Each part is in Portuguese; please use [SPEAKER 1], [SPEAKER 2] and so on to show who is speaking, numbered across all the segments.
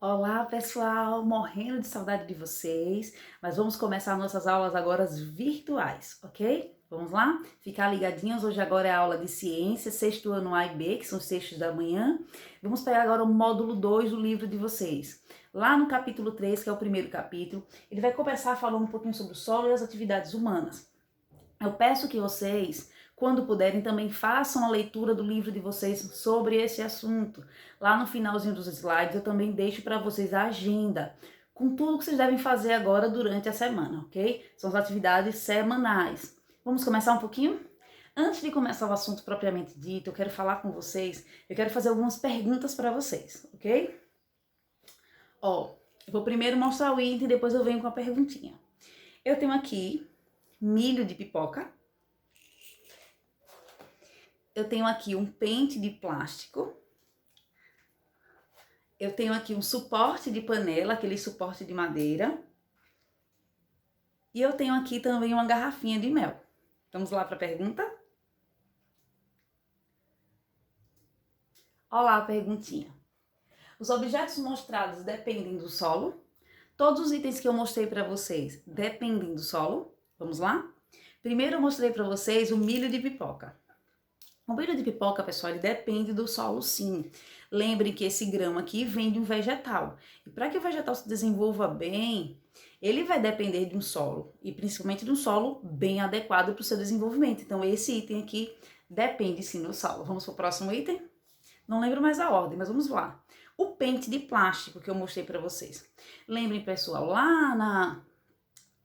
[SPEAKER 1] Olá, pessoal! Morrendo de saudade de vocês, mas vamos começar nossas aulas agora virtuais, ok? Vamos lá? Ficar ligadinhos, hoje agora é a aula de ciência, sexto ano A e B, que são os textos da manhã. Vamos pegar agora o módulo 2 do livro de vocês. Lá no capítulo 3, que é o primeiro capítulo, ele vai começar falando um pouquinho sobre o solo e as atividades humanas. Eu peço que vocês, quando puderem, também façam a leitura do livro de vocês sobre esse assunto. Lá no finalzinho dos slides eu também deixo para vocês a agenda com tudo que vocês devem fazer agora durante a semana, ok? São as atividades semanais. Vamos começar um pouquinho? Antes de começar o assunto propriamente dito, eu quero falar com vocês, eu quero fazer algumas perguntas para vocês, ok? Eu vou primeiro mostrar o item e depois eu venho com a perguntinha. Eu tenho aqui milho de pipoca. Eu tenho aqui um pente de plástico. Eu tenho aqui um suporte de panela, aquele suporte de madeira. E eu tenho aqui também uma garrafinha de mel. Vamos lá para a pergunta? Olá a perguntinha. Os objetos mostrados dependem do solo? Todos os itens que eu mostrei para vocês dependem do solo? Vamos lá? Primeiro eu mostrei para vocês o milho de pipoca. O milho de pipoca, pessoal, ele depende do solo, sim. Lembrem que esse grão aqui vem de um vegetal. E para que o vegetal se desenvolva bem, ele vai depender de um solo. E principalmente de um solo bem adequado para o seu desenvolvimento. Então, esse item aqui depende, sim, do solo. Vamos para o próximo item? Não lembro mais a ordem, mas vamos lá. O pente de plástico que eu mostrei para vocês. Lembrem, pessoal, lá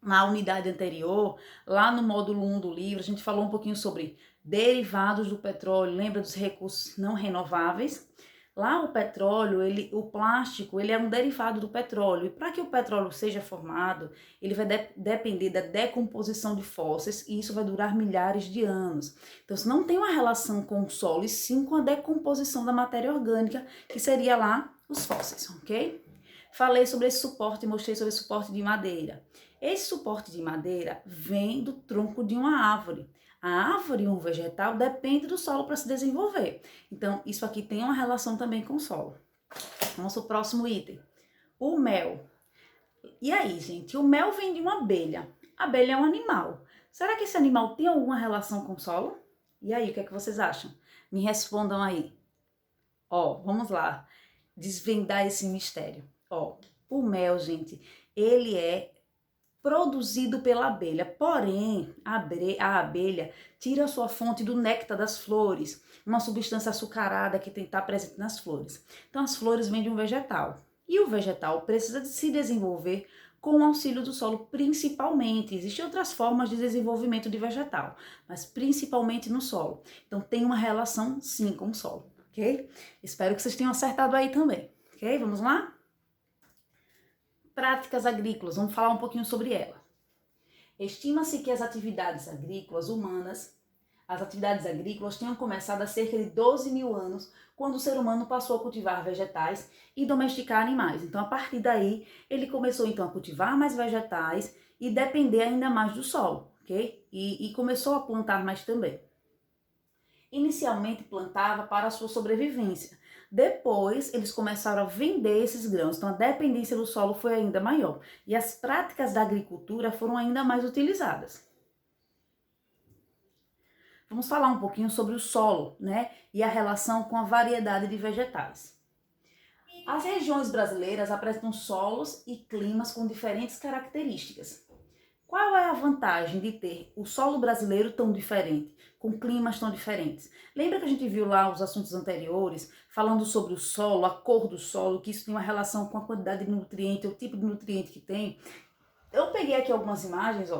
[SPEAKER 1] na unidade anterior, lá no módulo 1 do livro, a gente falou um pouquinho sobre derivados do petróleo, lembra dos recursos não renováveis? Lá o petróleo, o plástico, ele é um derivado do petróleo. E para que o petróleo seja formado, ele vai depender da decomposição de fósseis e isso vai durar milhares de anos. Então, isso não tem uma relação com o solo, e sim com a decomposição da matéria orgânica, que seria lá os fósseis, ok? Falei sobre esse suporte, mostrei sobre esse suporte de madeira. Esse suporte de madeira vem do tronco de uma árvore. A árvore, um vegetal, depende do solo para se desenvolver. Então, isso aqui tem uma relação também com o solo. Vamos para o próximo item. O mel. E aí, gente? O mel vem de uma abelha. A abelha é um animal. Será que esse animal tem alguma relação com o solo? E aí, o que é que vocês acham? Me respondam aí. Vamos lá. Desvendar esse mistério. O mel, gente, ele é produzido pela abelha, porém a abelha tira a sua fonte do néctar das flores, uma substância açucarada que tem que estar presente nas flores. Então as flores vêm de um vegetal e o vegetal precisa de se desenvolver com o auxílio do solo, principalmente. Existem outras formas de desenvolvimento de vegetal, mas principalmente no solo. Então tem uma relação sim com o solo, ok? Espero que vocês tenham acertado aí também, ok? Vamos lá? Práticas agrícolas, vamos falar um pouquinho sobre ela. Estima-se que as atividades agrícolas humanas, as atividades agrícolas tenham começado há cerca de 12 mil anos, quando o ser humano passou a cultivar vegetais e domesticar animais. Então, a partir daí, ele começou então a cultivar mais vegetais e depender ainda mais do solo, ok? E começou a plantar mais também. Inicialmente plantava para a sua sobrevivência. Depois, eles começaram a vender esses grãos, então a dependência do solo foi ainda maior e as práticas da agricultura foram ainda mais utilizadas. Vamos falar um pouquinho sobre o solo, né, e a relação com a variedade de vegetais. As regiões brasileiras apresentam solos e climas com diferentes características. Qual é a vantagem de ter o solo brasileiro tão diferente, com climas tão diferentes? Lembra que a gente viu lá os assuntos anteriores, falando sobre o solo, a cor do solo, que isso tem uma relação com a quantidade de nutriente, o tipo de nutriente que tem? Eu peguei aqui algumas imagens,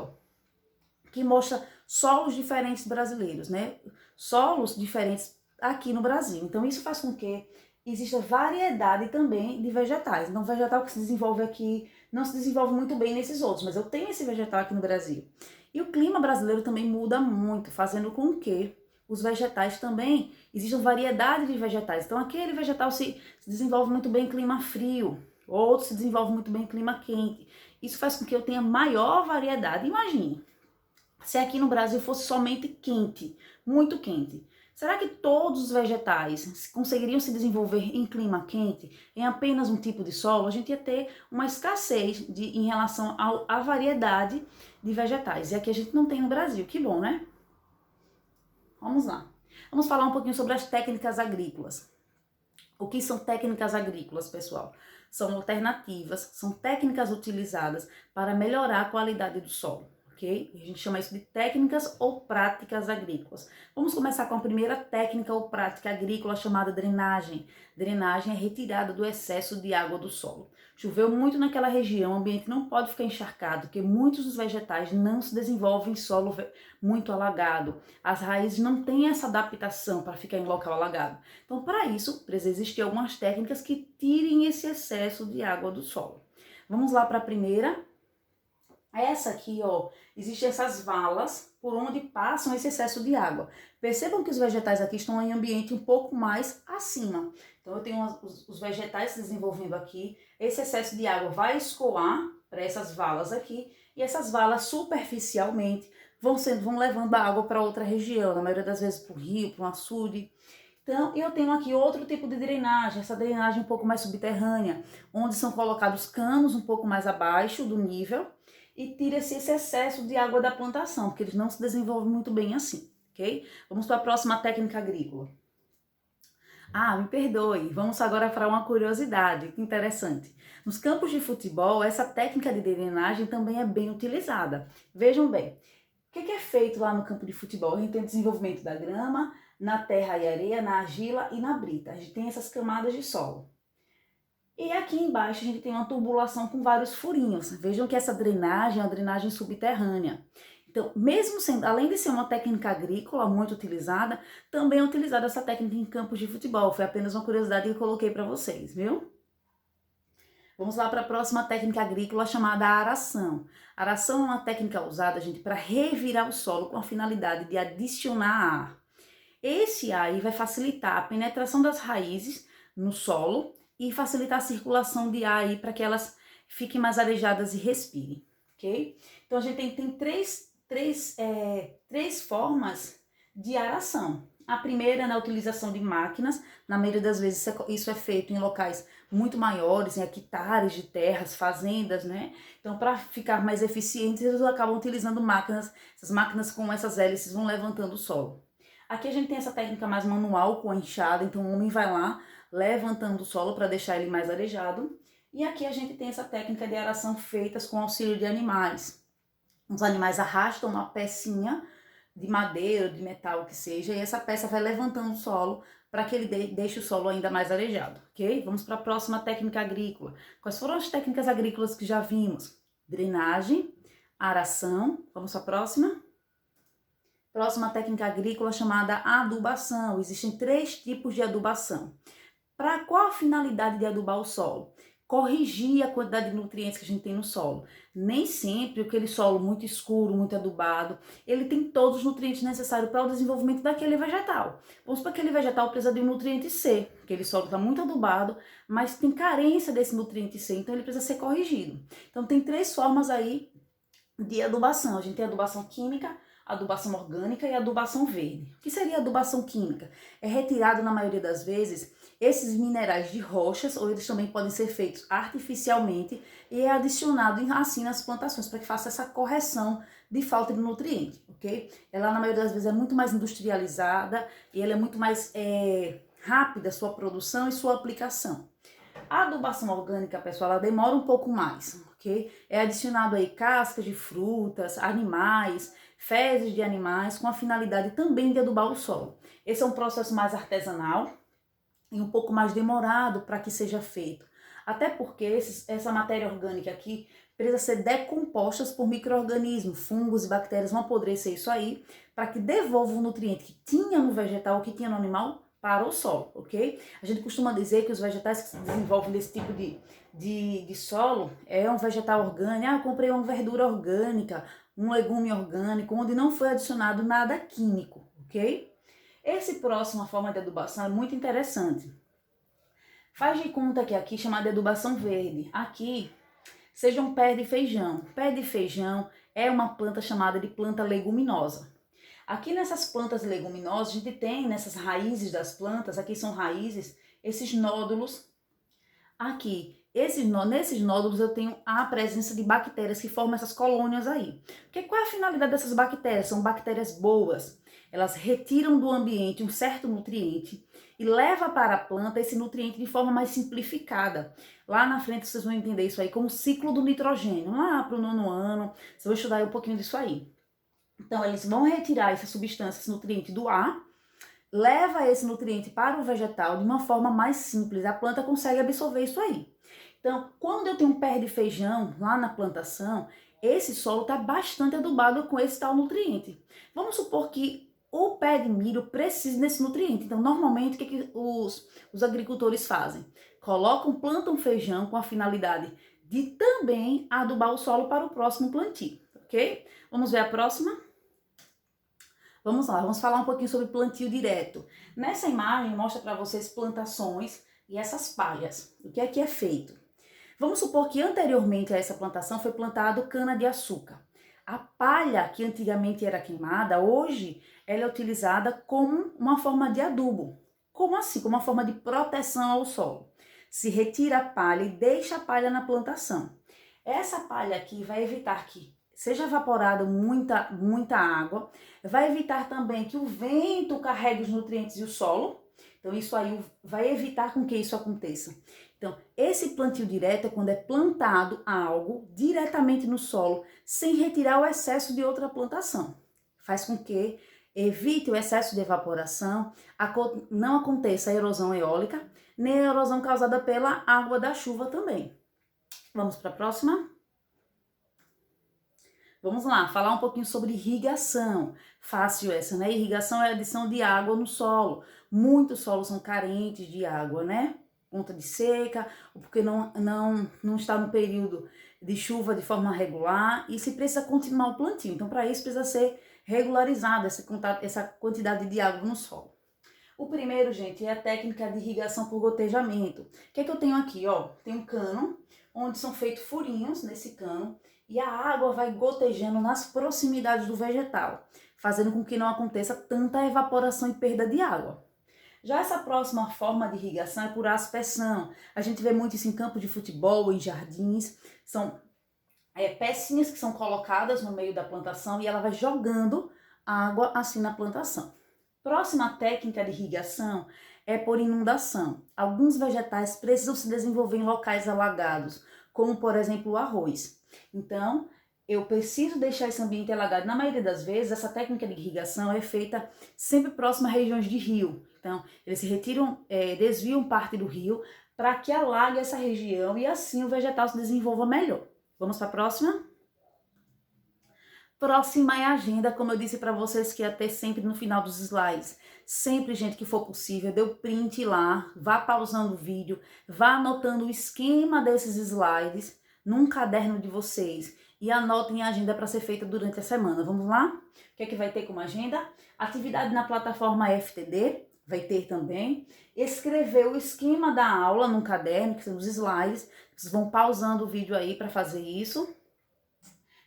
[SPEAKER 1] que mostra solos diferentes brasileiros, né? Solos diferentes aqui no Brasil. Então isso faz com que exista variedade também de vegetais. Então, o vegetal que se desenvolve aqui não se desenvolve muito bem nesses outros, mas eu tenho esse vegetal aqui no Brasil. E o clima brasileiro também muda muito, fazendo com que os vegetais também, existe variedade de vegetais. Então, aquele vegetal se desenvolve muito bem em clima frio, outro se desenvolve muito bem em clima quente. Isso faz com que eu tenha maior variedade. Imagine, se aqui no Brasil fosse somente quente, muito quente. Será que todos os vegetais conseguiriam se desenvolver em clima quente, em apenas um tipo de solo? A gente ia ter uma escassez em relação à variedade de vegetais. E aqui a gente não tem no Brasil. Que bom, né? Vamos lá. Vamos falar um pouquinho sobre as técnicas agrícolas. O que são técnicas agrícolas, pessoal? São alternativas, são técnicas utilizadas para melhorar a qualidade do solo, ok? A gente chama isso de técnicas ou práticas agrícolas. Vamos começar com a primeira técnica ou prática agrícola chamada drenagem. Drenagem é retirada do excesso de água do solo. Choveu muito naquela região, o ambiente não pode ficar encharcado, porque muitos dos vegetais não se desenvolvem em solo muito alagado. As raízes não têm essa adaptação para ficar em local alagado. Então, para isso, precisa existir algumas técnicas que tirem esse excesso de água do solo. Vamos lá para a primeira. Essa aqui, ó, existem essas valas por onde passam esse excesso de água. Percebam que os vegetais aqui estão em ambiente um pouco mais acima. Então, eu tenho os vegetais se desenvolvendo aqui. Esse excesso de água vai escoar para essas valas aqui. E essas valas, superficialmente, vão levando a água para outra região. Na maioria das vezes para o rio, para um açude. Então, eu tenho aqui outro tipo de drenagem, essa drenagem um pouco mais subterrânea, onde são colocados canos um pouco mais abaixo do nível e tira-se esse excesso de água da plantação, porque eles não se desenvolvem muito bem assim, ok? Vamos para a próxima técnica agrícola. Ah, me perdoe, vamos agora para uma curiosidade, que interessante. Nos campos de futebol, essa técnica de drenagem também é bem utilizada. Vejam bem, o que é feito lá no campo de futebol? A gente tem o desenvolvimento da grama, na terra e areia, na argila e na brita. A gente tem essas camadas de solo. E aqui embaixo a gente tem uma tubulação com vários furinhos. Vejam que essa drenagem é uma drenagem subterrânea. Então, mesmo sendo, além de ser uma técnica agrícola muito utilizada, também é utilizada essa técnica em campos de futebol. Foi apenas uma curiosidade que eu coloquei para vocês, viu? Vamos lá para a próxima técnica agrícola chamada aração. A aração é uma técnica usada, gente, para revirar o solo com a finalidade de adicionar ar. Esse ar aí vai facilitar a penetração das raízes no solo e facilitar a circulação de ar aí para que elas fiquem mais arejadas e respirem, ok? Então a gente tem três formas de aração. A primeira é na utilização de máquinas, na maioria das vezes isso é feito em locais muito maiores, em hectares de terras, fazendas, né? Então, para ficar mais eficientes, eles acabam utilizando máquinas, essas máquinas com essas hélices vão levantando o solo. Aqui a gente tem essa técnica mais manual com a enxada, então o homem vai lá levantando o solo para deixar ele mais arejado. E aqui a gente tem essa técnica de aração feitas com auxílio de animais. Os animais arrastam uma pecinha de madeira, de metal que seja, e essa peça vai levantando o solo para que ele deixe o solo ainda mais arejado, ok? Vamos para a próxima técnica agrícola. Quais foram as técnicas agrícolas que já vimos? Drenagem, aração. Vamos para a próxima? Próxima técnica agrícola chamada adubação. Existem 3 tipos de adubação. Para qual a finalidade de adubar o solo? Corrigir a quantidade de nutrientes que a gente tem no solo. Nem sempre aquele solo muito escuro, muito adubado, ele tem todos os nutrientes necessários para o desenvolvimento daquele vegetal. Vamos para aquele vegetal precisa de um nutriente C. Aquele solo está muito adubado, mas tem carência desse nutriente C, então ele precisa ser corrigido. Então tem 3 formas aí de adubação. A gente tem a adubação química, adubação orgânica e adubação verde. O que seria adubação química? É retirado, na maioria das vezes, esses minerais de rochas, ou eles também podem ser feitos artificialmente, e é adicionado assim nas plantações, para que faça essa correção de falta de nutriente, ok? Ela, na maioria das vezes, é muito mais industrializada e ela é muito mais rápida, sua produção e sua aplicação. A adubação orgânica, pessoal, ela demora um pouco mais, ok? É adicionado aí cascas de frutas, animais, fezes de animais, com a finalidade também de adubar o solo. Esse é um processo mais artesanal e um pouco mais demorado para que seja feito. Até porque essa matéria orgânica aqui precisa ser decomposta por micro-organismos, fungos e bactérias vão apodrecer isso aí, para que devolva o nutriente que tinha no vegetal, que tinha no animal, para o solo, ok? A gente costuma dizer que os vegetais que se desenvolvem desse tipo de solo é um vegetal orgânico. Ah, eu comprei uma verdura orgânica, um legume orgânico, onde não foi adicionado nada químico, ok? Essa próxima forma de adubação é muito interessante. Faz de conta que aqui chamada de adubação verde. Aqui seja um pé de feijão. Pé de feijão é uma planta chamada de planta leguminosa. Aqui nessas plantas leguminosas, a gente tem nessas raízes das plantas, aqui são raízes, esses nódulos aqui. Nesses nódulos eu tenho a presença de bactérias que formam essas colônias aí. Porque qual é a finalidade dessas bactérias? São bactérias boas. Elas retiram do ambiente um certo nutriente e levam para a planta esse nutriente de forma mais simplificada. Lá na frente vocês vão entender isso aí como ciclo do nitrogênio. Lá para o 9º ano, vocês vão estudar um pouquinho disso aí. Então eles vão retirar essa substância, esse nutriente do ar, leva esse nutriente para o vegetal de uma forma mais simples. A planta consegue absorver isso aí. Então, quando eu tenho um pé de feijão lá na plantação, esse solo está bastante adubado com esse tal nutriente. Vamos supor que o pé de milho precise desse nutriente. Então, normalmente, o que os agricultores fazem? Plantam feijão com a finalidade de também adubar o solo para o próximo plantio, ok? Vamos ver a próxima? Vamos lá, vamos falar um pouquinho sobre plantio direto. Nessa imagem mostra para vocês plantações e essas palhas. O que é feito? Vamos supor que anteriormente a essa plantação foi plantado cana-de-açúcar. A palha, que antigamente era queimada, hoje ela é utilizada como uma forma de adubo. Como assim? Como uma forma de proteção ao solo. Se retira a palha e deixa a palha na plantação. Essa palha aqui vai evitar que seja evaporada muita água, vai evitar também que o vento carregue os nutrientes e o solo. Então isso aí vai evitar com que isso aconteça. Então, esse plantio direto é quando é plantado algo diretamente no solo, sem retirar o excesso de outra plantação. Faz com que evite o excesso de evaporação, não aconteça a erosão eólica, nem a erosão causada pela água da chuva também. Vamos para a próxima? Vamos lá, falar um pouquinho sobre irrigação. Fácil essa, né? Irrigação é a adição de água no solo. Muitos solos são carentes de água, né? Conta de seca, ou porque não está no período de chuva de forma regular e se precisa continuar o plantio. Então, para isso, precisa ser regularizada essa quantidade de água no solo. O primeiro, gente, é a técnica de irrigação por gotejamento. O que é que eu tenho aqui? Ó, tem um cano, onde são feitos furinhos nesse cano, e a água vai gotejando nas proximidades do vegetal, fazendo com que não aconteça tanta evaporação e perda de água. Já essa próxima forma de irrigação é por aspersão. A gente vê muito isso em campo de futebol, em jardins. São pecinhas que são colocadas no meio da plantação e ela vai jogando água assim na plantação. Próxima técnica de irrigação é por inundação. Alguns vegetais precisam se desenvolver em locais alagados, como por exemplo o arroz. Então, eu preciso deixar esse ambiente alagado. Na maioria das vezes, essa técnica de irrigação é feita sempre próxima a regiões de rio. Então, eles se retiram, desviam parte do rio para que alague essa região e assim o vegetal se desenvolva melhor. Vamos para a próxima? Próxima é a agenda, como eu disse para vocês que ia ter sempre no final dos slides. Sempre, gente, que for possível, dê o print lá, vá pausando o vídeo, vá anotando o esquema desses slides num caderno de vocês e anotem a agenda para ser feita durante a semana. Vamos lá? O que é que vai ter como agenda? Atividade na plataforma FTD, vai ter também. Escrever o esquema da aula num caderno, que são os slides. Vocês vão pausando o vídeo aí para fazer isso.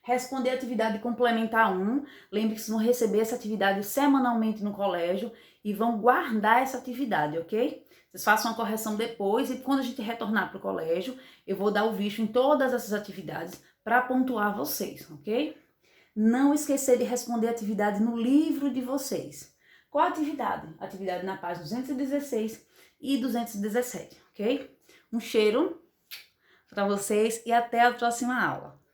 [SPEAKER 1] Responder a atividade complementar 1. Lembre que vocês vão receber essa atividade semanalmente no colégio e vão guardar essa atividade, ok? Vocês façam a correção depois e quando a gente retornar para o colégio, eu vou dar o visto em todas essas atividades para pontuar vocês, ok? Não esquecer de responder a atividade no livro de vocês. Qual a atividade? Atividade na página 216 e 217, ok? Um cheiro para vocês e até a próxima aula.